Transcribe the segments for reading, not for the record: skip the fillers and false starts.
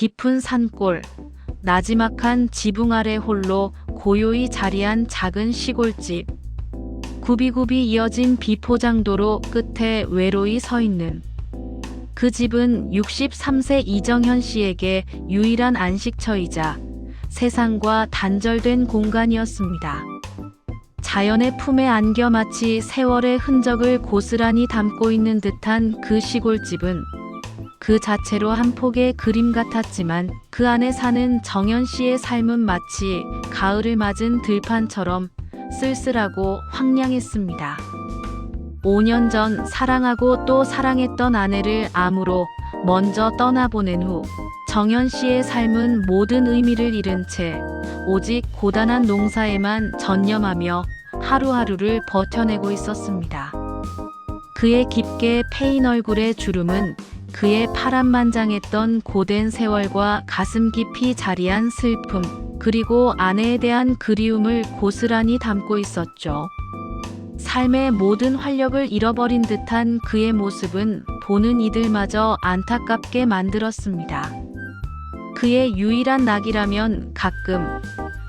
깊은 산골, 나지막한 지붕 아래 홀로 고요히 자리한 작은 시골집. 굽이굽이 이어진 비포장도로 끝에 외로이 서 있는 그 집은 63세 이정현 씨에게 유일한 안식처이자 세상과 단절된 공간이었습니다. 자연의 품에 안겨 마치 세월의 흔적을 고스란히 담고 있는 듯한 그 시골집은 그 자체로 한 폭의 그림 같았지만 그 안에 사는 정현 씨의 삶은 마치 가을을 맞은 들판처럼 쓸쓸하고 황량했습니다. 5년 전 사랑하고 또 사랑했던 아내를 암으로 먼저 떠나보낸 후 정현 씨의 삶은 모든 의미를 잃은 채 오직 고단한 농사에만 전념하며 하루하루를 버텨내고 있었습니다. 그의 깊게 패인 얼굴의 주름은 그의 파란만장했던 고된 세월과 가슴 깊이 자리한 슬픔, 그리고 아내에 대한 그리움을 고스란히 담고 있었죠. 삶의 모든 활력을 잃어버린 듯한 그의 모습은 보는 이들마저 안타깝게 만들었습니다. 그의 유일한 낙이라면 가끔,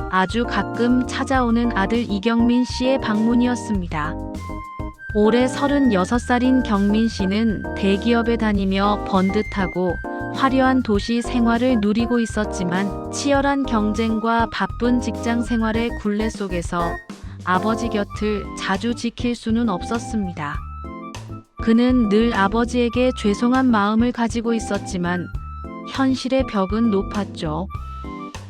아주 가끔 찾아오는 아들 이경민 씨의 방문이었습니다. 올해 36살인 경민 씨는 대기업에 다니며 번듯하고 화려한 도시 생활을 누리고 있었지만 치열한 경쟁과 바쁜 직장 생활의 굴레 속에서 아버지 곁을 자주 지킬 수는 없었습니다. 그는 늘 아버지에게 죄송한 마음을 가지고 있었지만 현실의 벽은 높았죠.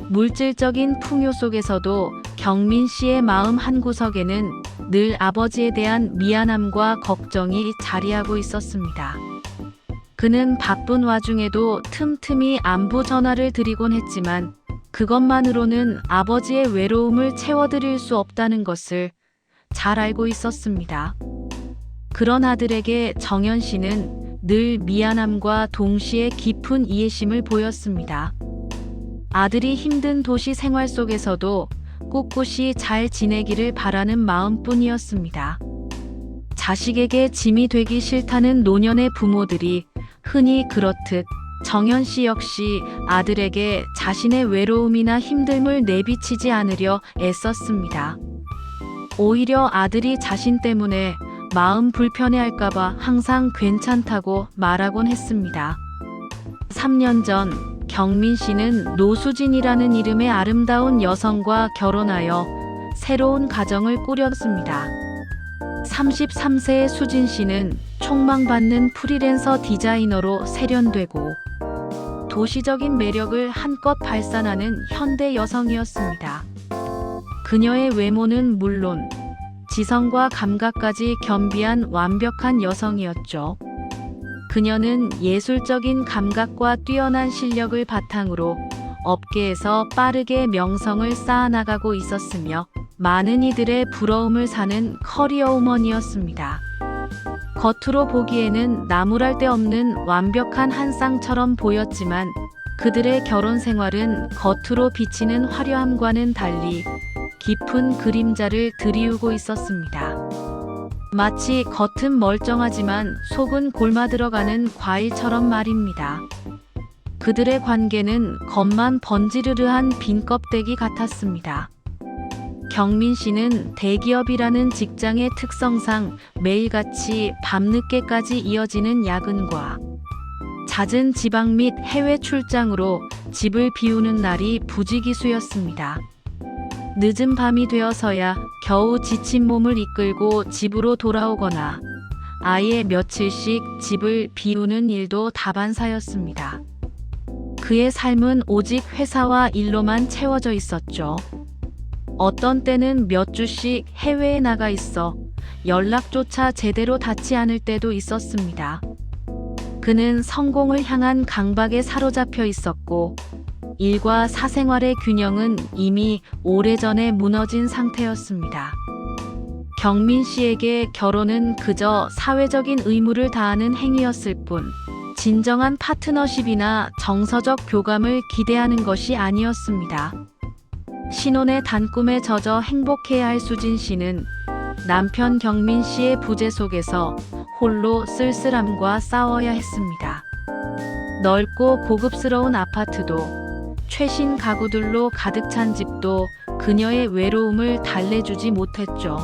물질적인 풍요 속에서도 경민 씨의 마음 한구석에는 늘 아버지에 대한 미안함과 걱정이 자리하고 있었습니다. 그는 바쁜 와중에도 틈틈이 안부 전화를 드리곤 했지만 그것만으로는 아버지의 외로움을 채워드릴 수 없다는 것을 잘 알고 있었습니다. 그런 아들에게 정현 씨는 늘 미안함과 동시에 깊은 이해심을 보였습니다. 아들이 힘든 도시 생활 속에서도 꿋꿋이 잘 지내기를 바라는 마음뿐이었습니다. 자식에게 짐이 되기 싫다는 노년의 부모들이 흔히 그렇듯 정현 씨 역시 아들에게 자신의 외로움이나 힘듦을 내비치지 않으려 애썼습니다. 오히려 아들이 자신 때문에 마음 불편해할까봐 항상 괜찮다고 말하곤 했습니다. 3년 전 경민 씨는 노수진이라는 이름의 아름다운 여성과 결혼하여 새로운 가정을 꾸렸습니다. 33세의 수진 씨는 촉망받는 프리랜서 디자이너로 세련되고 도시적인 매력을 한껏 발산하는 현대 여성이었습니다. 그녀의 외모는 물론 지성과 감각까지 겸비한 완벽한 여성이었죠. 그녀는 예술적인 감각과 뛰어난 실력을 바탕으로 업계에서 빠르게 명성을 쌓아나가고 있었으며 많은 이들의 부러움을 사는 커리어우먼이었습니다. 겉으로 보기에는 나무랄 데 없는 완벽한 한 쌍처럼 보였지만 그들의 결혼 생활은 겉으로 비치는 화려함과는 달리 깊은 그림자를 드리우고 있었습니다. 마치 겉은 멀쩡하지만 속은 골마들어가는 과일처럼 말입니다. 그들의 관계는 겉만 번지르르한 빈 껍데기 같았습니다. 경민 씨는 대기업이라는 직장의 특성상 매일같이 밤늦게까지 이어지는 야근과 잦은 지방 및 해외 출장으로 집을 비우는 날이 부지기수였습니다. 늦은 밤이 되어서야 겨우 지친 몸을 이끌고 집으로 돌아오거나 아예 며칠씩 집을 비우는 일도 다반사였습니다. 그의 삶은 오직 회사와 일로만 채워져 있었죠. 어떤 때는 몇 주씩 해외에 나가 있어 연락조차 제대로 닿지 않을 때도 있었습니다. 그는 성공을 향한 강박에 사로잡혀 있었고 일과 사생활의 균형은 이미 오래전에 무너진 상태였습니다. 경민 씨에게 결혼은 그저 사회적인 의무를 다하는 행위였을 뿐 진정한 파트너십이나 정서적 교감을 기대하는 것이 아니었습니다. 신혼의 단꿈에 젖어 행복해야 할 수진 씨는 남편 경민 씨의 부재 속에서 홀로 쓸쓸함과 싸워야 했습니다. 넓고 고급스러운 아파트도 최신 가구들로 가득 찬 집도 그녀의 외로움을 달래주지 못했죠.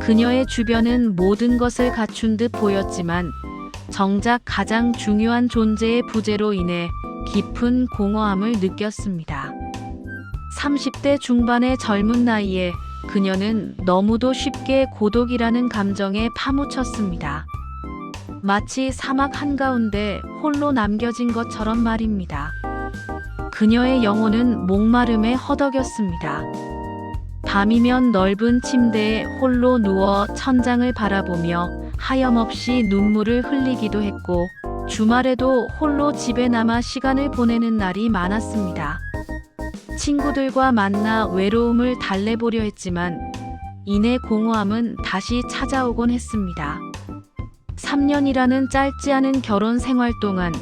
그녀의 주변은 모든 것을 갖춘 듯 보였지만 정작 가장 중요한 존재의 부재로 인해 깊은 공허함을 느꼈습니다. 30대 중반의 젊은 나이에 그녀는 너무도 쉽게 고독이라는 감정에 파묻혔습니다. 마치 사막 한가운데 홀로 남겨진 것처럼 말입니다. 그녀의 영혼은 목마름에 허덕였습니다. 밤이면 넓은 침대에 홀로 누워 천장을 바라보며 하염없이 눈물을 흘리기도 했고, 주말에도 홀로 집에 남아 시간을 보내는 날이 많았습니다. 친구들과 만나 외로움을 달래보려 했지만 이내 공허함은 다시 찾아오곤 했습니다. 3년이라는 짧지 않은 결혼 생활 동안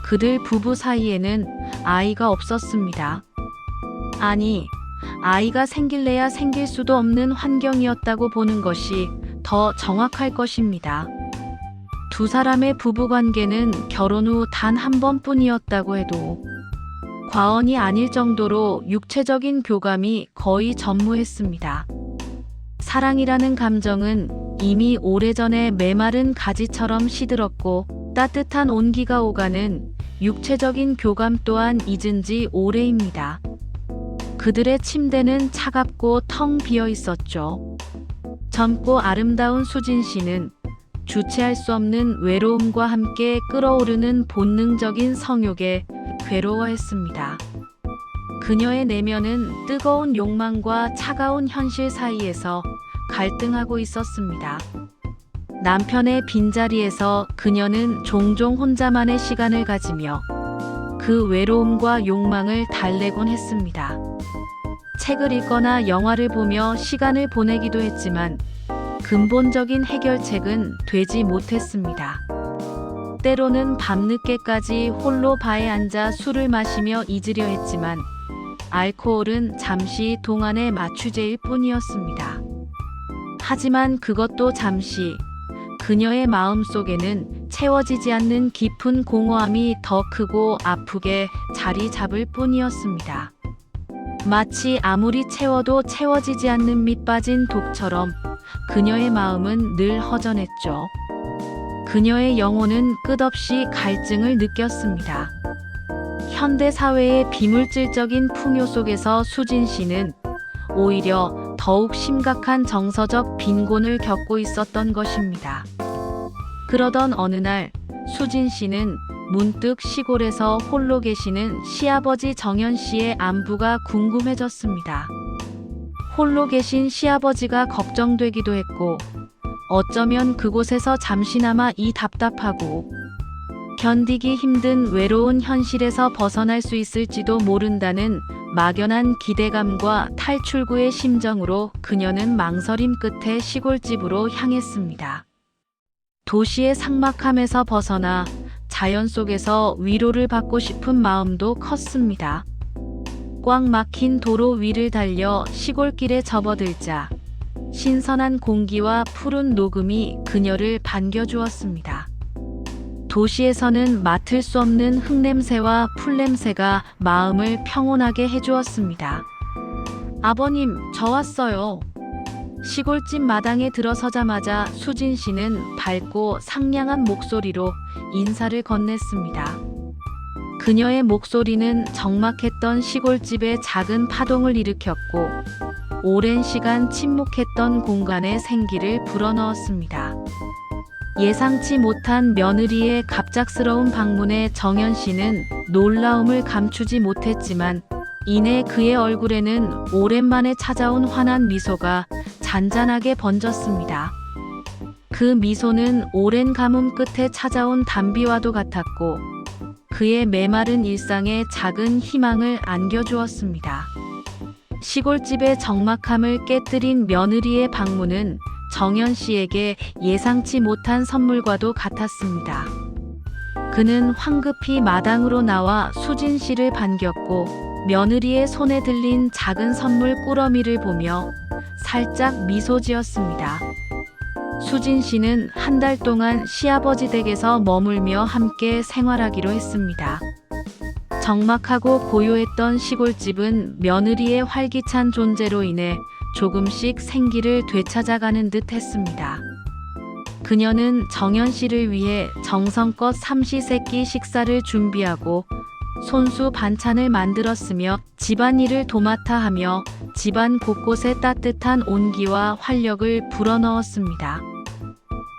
그들 부부 사이에는 아이가 없었습니다. 아니, 아이가 생길래야 생길 수도 없는 환경이었다고 보는 것이 더 정확할 것입니다. 두 사람의 부부관계는 결혼 후 단 한 번뿐이었다고 해도 과언이 아닐 정도로 육체적인 교감이 거의 전무했습니다. 사랑이라는 감정은 이미 오래전에 메마른 가지처럼 시들었고, 따뜻한 온기가 오가는 육체적인 교감 또한 잊은 지 오래입니다. 그들의 침대는 차갑고 텅 비어 있었죠. 젊고 아름다운 수진 씨는 주체할 수 없는 외로움과 함께 끓어오르는 본능적인 성욕에 괴로워했습니다. 그녀의 내면은 뜨거운 욕망과 차가운 현실 사이에서 갈등하고 있었습니다. 남편의 빈자리에서 그녀는 종종 혼자만의 시간을 가지며 그 외로움과 욕망을 달래곤 했습니다. 책을 읽거나 영화를 보며 시간을 보내기도 했지만 근본적인 해결책은 되지 못했습니다. 때로는 밤늦게까지 홀로 바에 앉아 술을 마시며 잊으려 했지만 알코올은 잠시 동안의 마취제일 뿐이었습니다. 하지만 그것도 잠시, 그녀의 마음속에는 채워지지 않는 깊은 공허함이 더 크고 아프게 자리 잡을 뿐이었습니다. 마치 아무리 채워도 채워지지 않는 밑 빠진 독처럼 그녀의 마음은 늘 허전했죠. 그녀의 영혼은 끝없이 갈증을 느꼈습니다. 현대 사회의 비물질적인 풍요 속에서 수진 씨는 오히려 더욱 심각한 정서적 빈곤을 겪고 있었던 것입니다. 그러던 어느 날 수진 씨는 문득 시골에서 홀로 계시는 시아버지 정현 씨의 안부가 궁금해졌습니다. 홀로 계신 시아버지가 걱정되기도 했고, 어쩌면 그곳에서 잠시나마 이 답답하고 견디기 힘든 외로운 현실에서 벗어날 수 있을지도 모른다는 막연한 기대감과 탈출구의 심정으로 그녀는 망설임 끝에 시골집으로 향했습니다. 도시의 삭막함에서 벗어나 자연 속에서 위로를 받고 싶은 마음도 컸습니다. 꽉 막힌 도로 위를 달려 시골길에 접어들자 신선한 공기와 푸른 녹음이 그녀를 반겨주었습니다. 도시에서는 맡을 수 없는 흙냄새와 풀냄새가 마음을 평온하게 해주었습니다. 아버님, 저 왔어요. 시골집 마당에 들어서자마자 수진 씨는 밝고 상냥한 목소리로 인사를 건넸습니다. 그녀의 목소리는 적막했던 시골집의 작은 파동을 일으켰고, 오랜 시간 침묵했던 공간에 생기를 불어넣었습니다. 예상치 못한 며느리의 갑작스러운 방문에 정현 씨는 놀라움을 감추지 못했지만, 이내 그의 얼굴에는 오랜만에 찾아온 환한 미소가 잔잔하게 번졌습니다. 그 미소는 오랜 가뭄 끝에 찾아온 단비와도 같았고, 그의 메마른 일상에 작은 희망을 안겨주었습니다. 시골집의 적막함을 깨뜨린 며느리의 방문은 정현 씨에게 예상치 못한 선물과도 같았습니다. 그는 황급히 마당으로 나와 수진 씨를 반겼고, 며느리의 손에 들린 작은 선물 꾸러미를 보며 살짝 미소 지었습니다. 수진 씨는 한 달 동안 시아버지 댁에서 머물며 함께 생활하기로 했습니다. 적막하고 고요했던 시골집은 며느리의 활기찬 존재로 인해 조금씩 생기를 되찾아가는 듯 했습니다. 그녀는 정연 씨를 위해 정성껏 삼시세끼 식사를 준비하고 손수 반찬을 만들었으며 집안일을 도맡아 하며 집안 곳곳에 따뜻한 온기와 활력을 불어넣었습니다.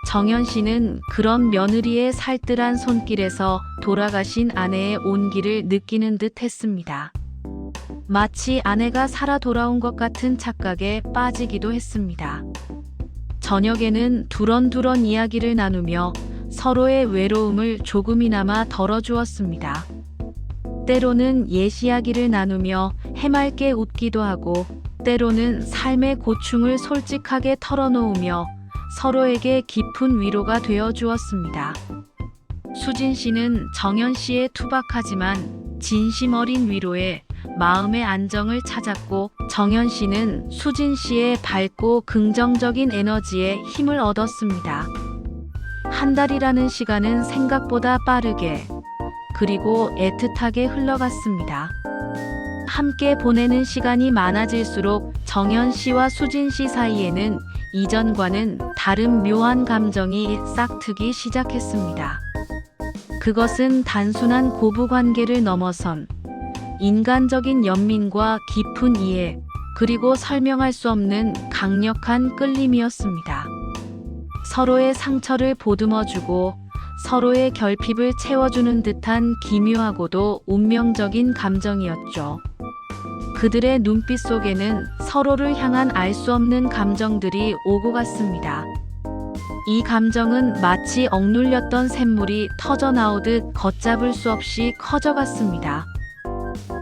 정연 씨는 그런 며느리의 살뜰한 손길에서 돌아가신 아내의 온기를 느끼는 듯 했습니다. 마치 아내가 살아 돌아온 것 같은 착각에 빠지기도 했습니다. 저녁에는 두런두런 이야기를 나누며 서로의 외로움을 조금이나마 덜어주었습니다. 때로는 옛 이야기를 나누며 해맑게 웃기도 하고, 때로는 삶의 고충을 솔직하게 털어놓으며 서로에게 깊은 위로가 되어 주었습니다. 수진 씨는 정연 씨의 투박하지만 진심 어린 위로에 마음의 안정을 찾았고, 정연 씨는 수진 씨의 밝고 긍정적인 에너지에 힘을 얻었습니다. 한 달이라는 시간은 생각보다 빠르게 그리고 애틋하게 흘러갔습니다. 함께 보내는 시간이 많아질수록 정연 씨와 수진 씨 사이에는 이전과는 다른 묘한 감정이 싹트기 시작했습니다. 그것은 단순한 고부관계를 넘어선 인간적인 연민과 깊은 이해, 그리고 설명할 수 없는 강력한 끌림이었습니다. 서로의 상처를 보듬어주고 서로의 결핍을 채워주는 듯한 기묘하고도 운명적인 감정이었죠. 그들의 눈빛 속에는 서로를 향한 알 수 없는 감정들이 오고 갔습니다. 이 감정은 마치 억눌렸던 샘물이 터져나오듯 걷잡을 수 없이 커져갔습니다.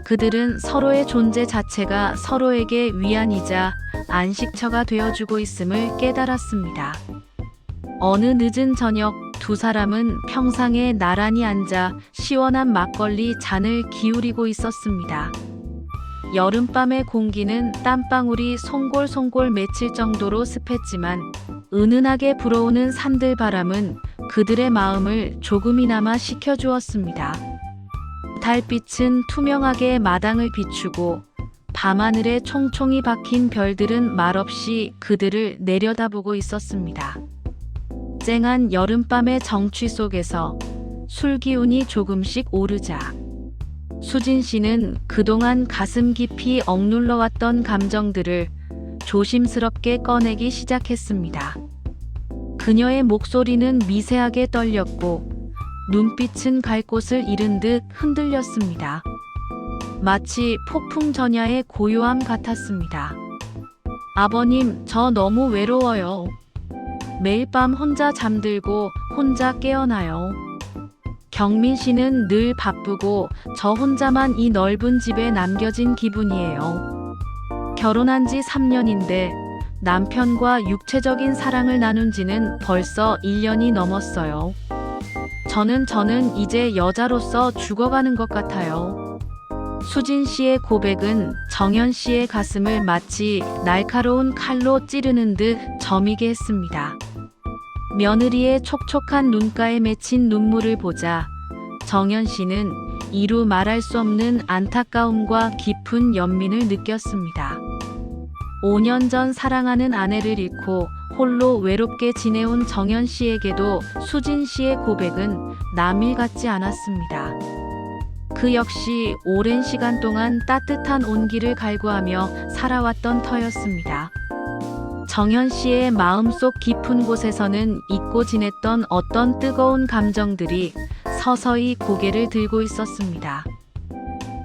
그들은 서로의 존재 자체가 서로에게 위안이자 안식처가 되어주고 있음을 깨달았습니다. 어느 늦은 저녁, 두 사람은 평상에 나란히 앉아 시원한 막걸리 잔을 기울이고 있었습니다. 여름밤의 공기는 땀방울이 송골송골 맺힐 정도로 습했지만 은은하게 불어오는 산들바람은 그들의 마음을 조금이나마 식혀주었습니다. 달빛은 투명하게 마당을 비추고 밤하늘에 총총이 박힌 별들은 말없이 그들을 내려다보고 있었습니다. 쨍한 여름밤의 정취 속에서 술 기운이 조금씩 오르자 수진 씨는 그동안 가슴 깊이 억눌러왔던 감정들을 조심스럽게 꺼내기 시작했습니다. 그녀의 목소리는 미세하게 떨렸고 눈빛은 갈 곳을 잃은 듯 흔들렸습니다. 마치 폭풍 전야의 고요함 같았습니다. 아버님, 저 너무 외로워요. 매일 밤 혼자 잠들고 혼자 깨어나요. 경민 씨는 늘 바쁘고 저 혼자만 이 넓은 집에 남겨진 기분이에요. 결혼한 지 3년인데 남편과 육체적인 사랑을 나눈 지는 벌써 1년이 넘었어요. 저는 이제 여자로서 죽어가는 것 같아요. 수진 씨의 고백은 정연 씨의 가슴을 마치 날카로운 칼로 찌르는 듯 저미게 했습니다. 며느리의 촉촉한 눈가에 맺힌 눈물을 보자 정연 씨는 이루 말할 수 없는 안타까움과 깊은 연민을 느꼈습니다. 5년 전 사랑하는 아내를 잃고 홀로 외롭게 지내온 정연 씨에게도 수진 씨의 고백은 남일 같지 않았습니다. 그 역시 오랜 시간 동안 따뜻한 온기를 갈구하며 살아왔던 터였습니다. 정연 씨의 마음속 깊은 곳에서는 잊고 지냈던 어떤 뜨거운 감정들이 서서히 고개를 들고 있었습니다.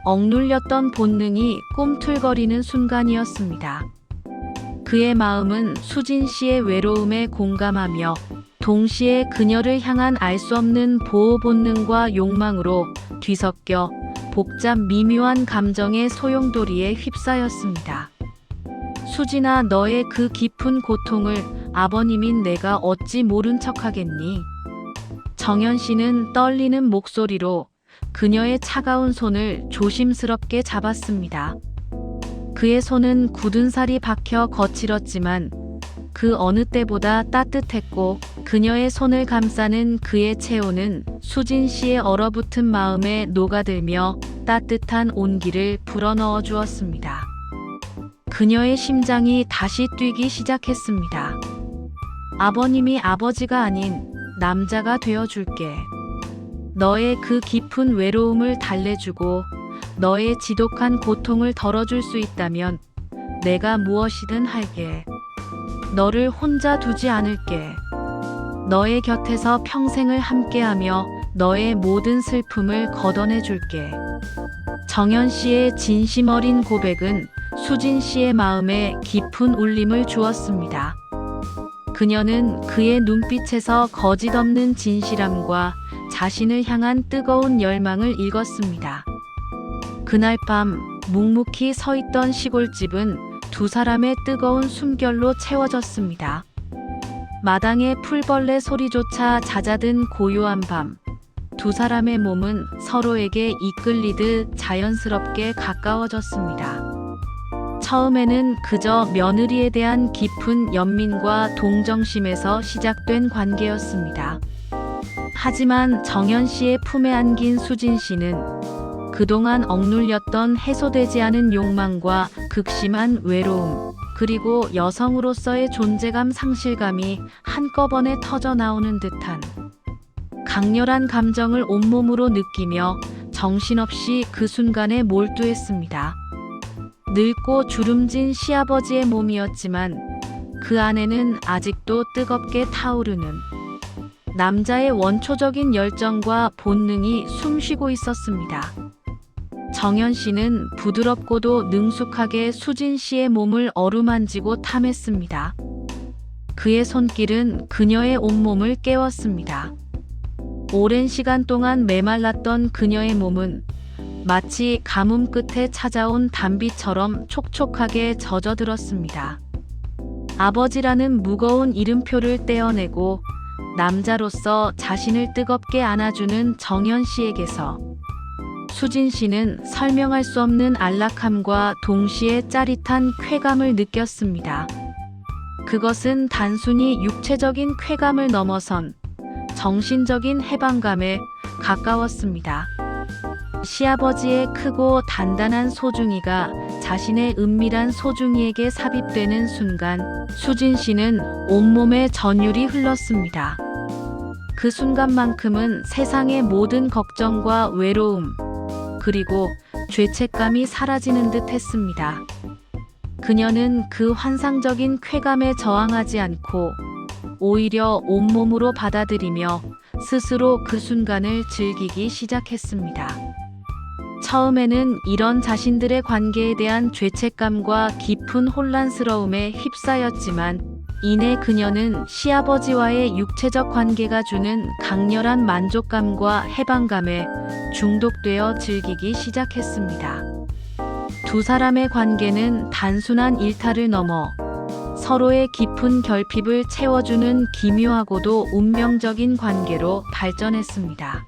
억눌렸던 본능이 꿈틀거리는 순간이었습니다. 그의 마음은 수진 씨의 외로움에 공감하며 동시에 그녀를 향한 알 수 없는 보호 본능과 욕망으로 뒤섞여 복잡 미묘한 감정의 소용돌이에 휩싸였습니다. 수진아, 너의 그 깊은 고통을 아버님인 내가 어찌 모른 척하겠니? 정연 씨는 떨리는 목소리로 그녀의 차가운 손을 조심스럽게 잡았습니다. 그의 손은 굳은 살이 박혀 거칠었지만 그 어느 때보다 따뜻했고 그녀의 손을 감싸는 그의 체온은 수진 씨의 얼어붙은 마음에 녹아들며 따뜻한 온기를 불어넣어 주었습니다. 그녀의 심장이 다시 뛰기 시작했습니다. 아버님이 아버지가 아닌 남자가 되어줄게. 너의 그 깊은 외로움을 달래주고 너의 지독한 고통을 덜어줄 수 있다면 내가 무엇이든 할게. 너를 혼자 두지 않을게. 너의 곁에서 평생을 함께하며 너의 모든 슬픔을 걷어내줄게. 정연 씨의 진심 어린 고백은 수진 씨의 마음에 깊은 울림을 주었습니다. 그녀는 그의 눈빛에서 거짓 없는 진실함과 자신을 향한 뜨거운 열망을 읽었습니다. 그날 밤 묵묵히 서 있던 시골집은 두 사람의 뜨거운 숨결로 채워졌습니다. 마당의 풀벌레 소리조차 잦아든 고요한 밤, 두 사람의 몸은 서로에게 이끌리듯 자연스럽게 가까워졌습니다. 처음에는 그저 며느리에 대한 깊은 연민과 동정심에서 시작된 관계였습니다. 하지만 정연 씨의 품에 안긴 수진 씨는 그동안 억눌렸던 해소되지 않은 욕망과 극심한 외로움, 그리고 여성으로서의 존재감 상실감이 한꺼번에 터져 나오는 듯한 강렬한 감정을 온몸으로 느끼며 정신없이 그 순간에 몰두했습니다. 늙고 주름진 시아버지의 몸이었지만 그 안에는 아직도 뜨겁게 타오르는 남자의 원초적인 열정과 본능이 숨쉬고 있었습니다. 정연 씨는 부드럽고도 능숙하게 수진 씨의 몸을 어루만지고 탐했습니다. 그의 손길은 그녀의 온몸을 깨웠습니다. 오랜 시간 동안 메말랐던 그녀의 몸은 마치 가뭄 끝에 찾아온 단비처럼 촉촉하게 젖어들었습니다. 아버지라는 무거운 이름표를 떼어내고 남자로서 자신을 뜨겁게 안아주는 정연 씨에게서 수진 씨는 설명할 수 없는 안락함과 동시에 짜릿한 쾌감을 느꼈습니다. 그것은 단순히 육체적인 쾌감을 넘어선 정신적인 해방감에 가까웠습니다. 시아버지의 크고 단단한 소중이가 자신의 은밀한 소중이에게 삽입되는 순간 수진 씨는 온몸에 전율이 흘렀습니다. 그 순간만큼은 세상의 모든 걱정과 외로움, 그리고 죄책감이 사라지는 듯 했습니다. 그녀는 그 환상적인 쾌감에 저항하지 않고 오히려 온몸으로 받아들이며 스스로 그 순간을 즐기기 시작했습니다. 처음에는 이런 자신들의 관계에 대한 죄책감과 깊은 혼란스러움에 휩싸였지만 이내 그녀는 시아버지와의 육체적 관계가 주는 강렬한 만족감과 해방감에 중독되어 즐기기 시작했습니다. 두 사람의 관계는 단순한 일탈을 넘어 서로의 깊은 결핍을 채워주는 기묘하고도 운명적인 관계로 발전했습니다.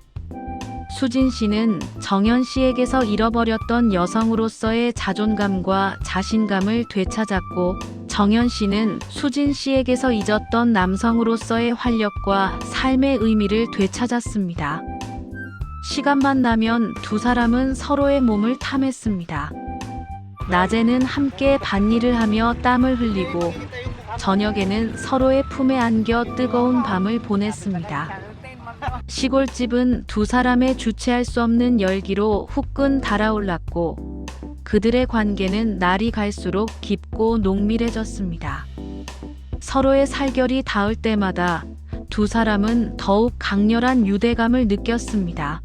수진 씨는 정연 씨에게서 잃어버렸던 여성으로서의 자존감과 자신감을 되찾았고, 정연 씨는 수진 씨에게서 잊었던 남성으로서의 활력과 삶의 의미를 되찾았습니다. 시간만 나면 두 사람은 서로의 몸을 탐했습니다. 낮에는 함께 밭일을 하며 땀을 흘리고 저녁에는 서로의 품에 안겨 뜨거운 밤을 보냈습니다. 시골집은 두 사람의 주체할 수 없는 열기로 후끈 달아올랐고 그들의 관계는 날이 갈수록 깊고 농밀해졌습니다. 서로의 살결이 닿을 때마다 두 사람은 더욱 강렬한 유대감을 느꼈습니다.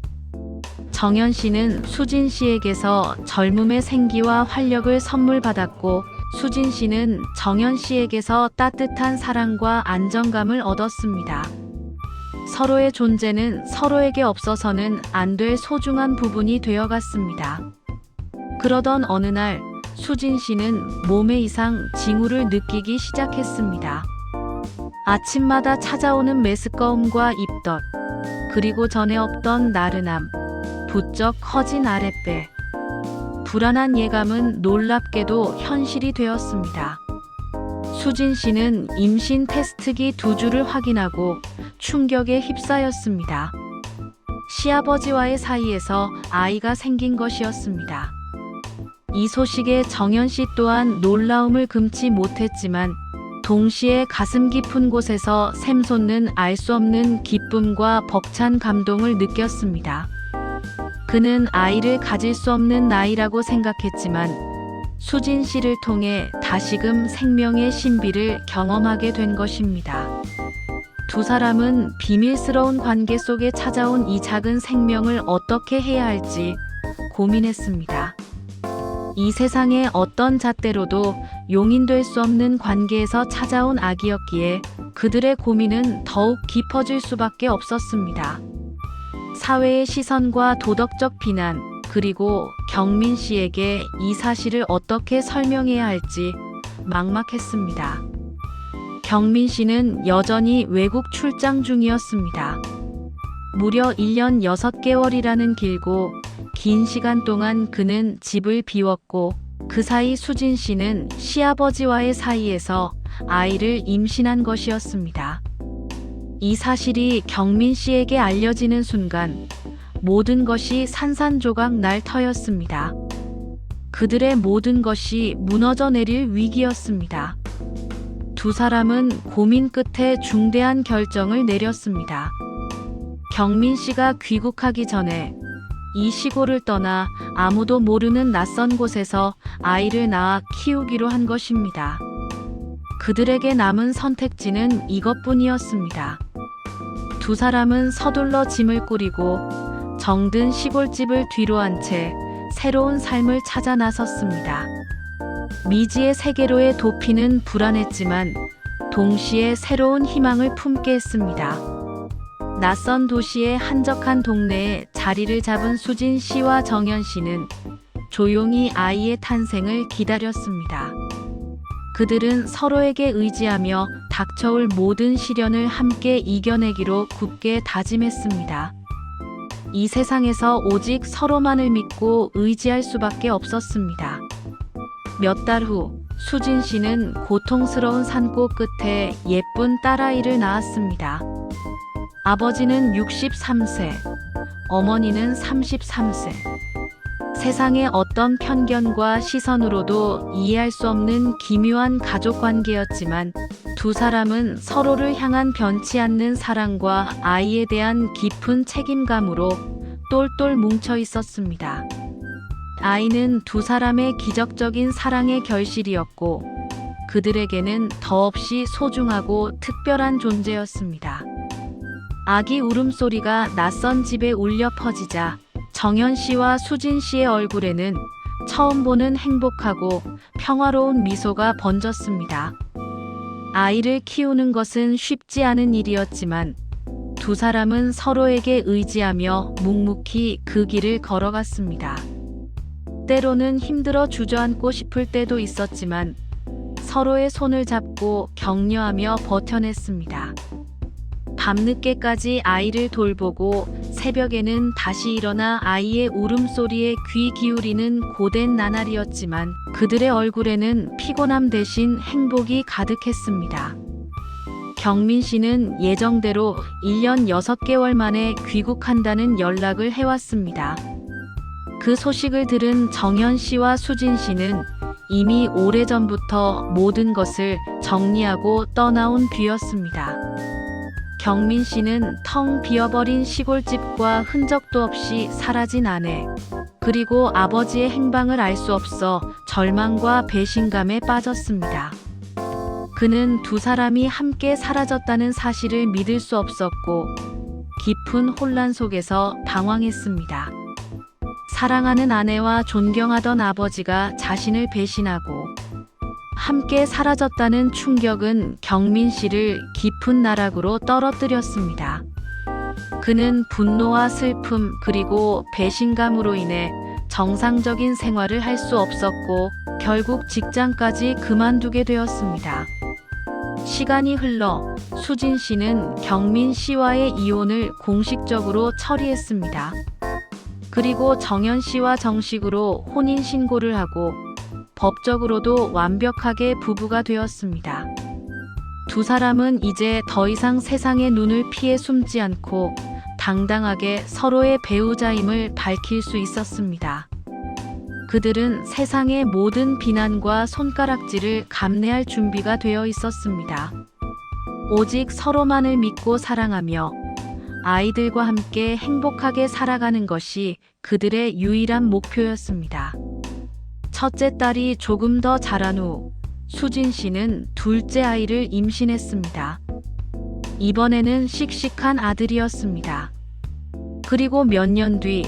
정연 씨는 수진 씨에게서 젊음의 생기와 활력을 선물 받았고, 수진 씨는 정연 씨에게서 따뜻한 사랑과 안정감을 얻었습니다. 서로의 존재는 서로에게 없어서는 안 될 소중한 부분이 되어갔습니다. 그러던 어느 날, 수진 씨는 몸의 이상 징후를 느끼기 시작했습니다. 아침마다 찾아오는 메스꺼움과 입덧, 그리고 전에 없던 나른함, 부쩍 커진 아랫배. 불안한 예감은 놀랍게도 현실이 되었습니다. 수진 씨는 임신 테스트기 2주를 확인하고 충격에 휩싸였습니다. 시아버지와의 사이에서 아이가 생긴 것이었습니다. 이 소식에 정연 씨 또한 놀라움을 금치 못했지만 동시에 가슴 깊은 곳에서 샘솟는 알 수 없는 기쁨과 벅찬 감동을 느꼈습니다. 그는 아이를 가질 수 없는 나이라고 생각했지만 수진 씨를 통해 다시금 생명의 신비를 경험하게 된 것입니다. 두 사람은 비밀스러운 관계 속에 찾아온 이 작은 생명을 어떻게 해야 할지 고민했습니다. 이 세상의 어떤 잣대로도 용인될 수 없는 관계에서 찾아온 아기였기에 그들의 고민은 더욱 깊어질 수밖에 없었습니다. 사회의 시선과 도덕적 비난, 그리고 경민 씨에게 이 사실을 어떻게 설명해야 할지 막막했습니다. 경민 씨는 여전히 외국 출장 중이었습니다. 무려 1년 6개월이라는 길고 긴 시간 동안 그는 집을 비웠고 그 사이 수진 씨는 시아버지와의 사이에서 아이를 임신한 것이었습니다. 이 사실이 경민 씨에게 알려지는 순간 모든 것이 산산조각 날 터였습니다. 그들의 모든 것이 무너져 내릴 위기였습니다. 두 사람은 고민 끝에 중대한 결정을 내렸습니다. 경민 씨가 귀국하기 전에 이 시골을 떠나 아무도 모르는 낯선 곳에서 아이를 낳아 키우기로 한 것입니다. 그들에게 남은 선택지는 이것뿐이었습니다. 두 사람은 서둘러 짐을 꾸리고 정든 시골집을 뒤로한 채 새로운 삶을 찾아 나섰습니다. 미지의 세계로의 도피는 불안했지만 동시에 새로운 희망을 품게 했습니다. 낯선 도시의 한적한 동네에 자리를 잡은 수진 씨와 정연 씨는 조용히 아이의 탄생을 기다렸습니다. 그들은 서로에게 의지하며 닥쳐올 모든 시련을 함께 이겨내기로 굳게 다짐했습니다. 이 세상에서 오직 서로만을 믿고 의지할 수밖에 없었습니다. 몇 달 후 수진 씨는 고통스러운 산고 끝에 예쁜 딸아이를 낳았습니다. 아버지는 63세, 어머니는 33세. 세상의 어떤 편견과 시선으로도 이해할 수 없는 기묘한 가족 관계였지만 두 사람은 서로를 향한 변치 않는 사랑과 아이에 대한 깊은 책임감으로 똘똘 뭉쳐 있었습니다. 아이는 두 사람의 기적적인 사랑의 결실이었고 그들에게는 더없이 소중하고 특별한 존재였습니다. 아기 울음소리가 낯선 집에 울려 퍼지자 정연 씨와 수진 씨의 얼굴에는 처음 보는 행복하고 평화로운 미소가 번졌습니다. 아이를 키우는 것은 쉽지 않은 일이었지만 두 사람은 서로에게 의지하며 묵묵히 그 길을 걸어갔습니다. 때로는 힘들어 주저앉고 싶을 때도 있었지만 서로의 손을 잡고 격려하며 버텨냈습니다. 밤늦게까지 아이를 돌보고 새벽에는 다시 일어나 아이의 울음소리에 귀 기울이는 고된 나날이었지만 그들의 얼굴에는 피곤함 대신 행복이 가득했습니다. 경민 씨는 예정대로 1년 6개월 만에 귀국한다는 연락을 해왔습니다. 그 소식을 들은 정연 씨와 수진 씨는 이미 오래전부터 모든 것을 정리하고 떠나온 뒤였습니다. 경민 씨는 텅 비어버린 시골집과 흔적도 없이 사라진 아내, 그리고 아버지의 행방을 알 수 없어 절망과 배신감에 빠졌습니다. 그는 두 사람이 함께 사라졌다는 사실을 믿을 수 없었고 깊은 혼란 속에서 방황했습니다. 사랑하는 아내와 존경하던 아버지가 자신을 배신하고 함께 사라졌다는 충격은 경민 씨를 깊은 나락으로 떨어뜨렸습니다. 그는 분노와 슬픔 그리고 배신감으로 인해 정상적인 생활을 할 수 없었고 결국 직장까지 그만두게 되었습니다. 시간이 흘러 수진 씨는 경민 씨와의 이혼을 공식적으로 처리했습니다. 그리고 정연 씨와 정식으로 혼인신고를 하고 법적으로도 완벽하게 부부가 되었습니다. 두 사람은 이제 더 이상 세상의 눈을 피해 숨지 않고 당당하게 서로의 배우자임을 밝힐 수 있었습니다. 그들은 세상의 모든 비난과 손가락질을 감내할 준비가 되어 있었습니다. 오직 서로만을 믿고 사랑하며 아이들과 함께 행복하게 살아가는 것이 그들의 유일한 목표였습니다. 첫째 딸이 조금 더 자란 후 수진 씨는 둘째 아이를 임신했습니다. 이번에는 씩씩한 아들이었습니다. 그리고 몇 년 뒤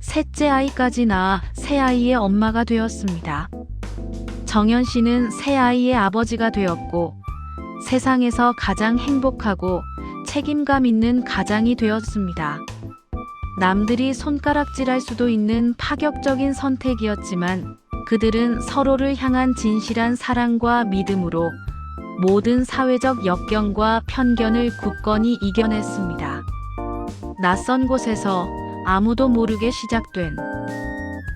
셋째 아이까지 낳아 새 아이의 엄마가 되었습니다. 정연 씨는 새 아이의 아버지가 되었고 세상에서 가장 행복하고 책임감 있는 가장이 되었습니다. 남들이 손가락질할 수도 있는 파격적인 선택이었지만 그들은 서로를 향한 진실한 사랑과 믿음으로 모든 사회적 역경과 편견을 굳건히 이겨냈습니다. 낯선 곳에서 아무도 모르게 시작된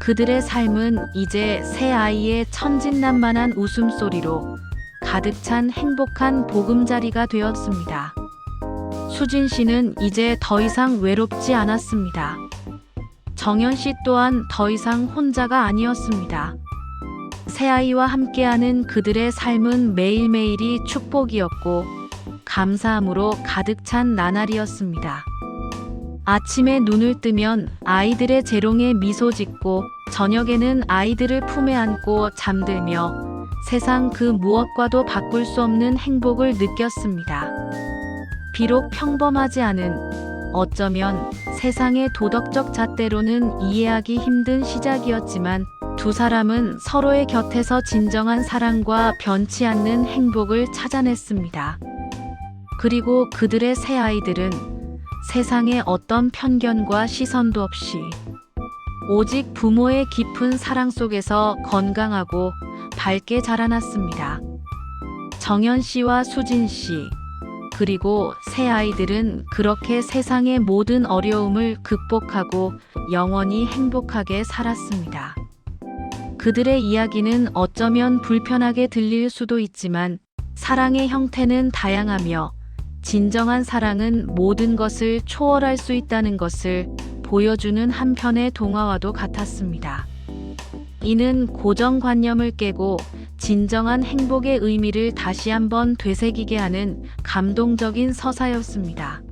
그들의 삶은 이제 새 아이의 천진난만한 웃음소리로 가득 찬 행복한 보금자리가 되었습니다. 수진 씨는 이제 더 이상 외롭지 않았습니다. 정연 씨 또한 더 이상 혼자가 아니었습니다. 새아이와 함께하는 그들의 삶은 매일매일이 축복이었고 감사함으로 가득 찬 나날이었습니다. 아침에 눈을 뜨면 아이들의 재롱에 미소 짓고 저녁에는 아이들을 품에 안고 잠들며 세상 그 무엇과도 바꿀 수 없는 행복을 느꼈습니다. 비록 평범하지 않은, 어쩌면 세상의 도덕적 잣대로는 이해하기 힘든 시작이었지만 두 사람은 서로의 곁에서 진정한 사랑과 변치 않는 행복을 찾아냈습니다. 그리고 그들의 새 아이들은 세상의 어떤 편견과 시선도 없이 오직 부모의 깊은 사랑 속에서 건강하고 밝게 자라났습니다. 정연 씨와 수진 씨, 그리고 새 아이들은 그렇게 세상의 모든 어려움을 극복하고 영원히 행복하게 살았습니다. 그들의 이야기는 어쩌면 불편하게 들릴 수도 있지만 사랑의 형태는 다양하며 진정한 사랑은 모든 것을 초월할 수 있다는 것을 보여주는 한편의 동화와도 같았습니다. 이는 고정관념을 깨고 진정한 행복의 의미를 다시 한번 되새기게 하는 감동적인 서사였습니다.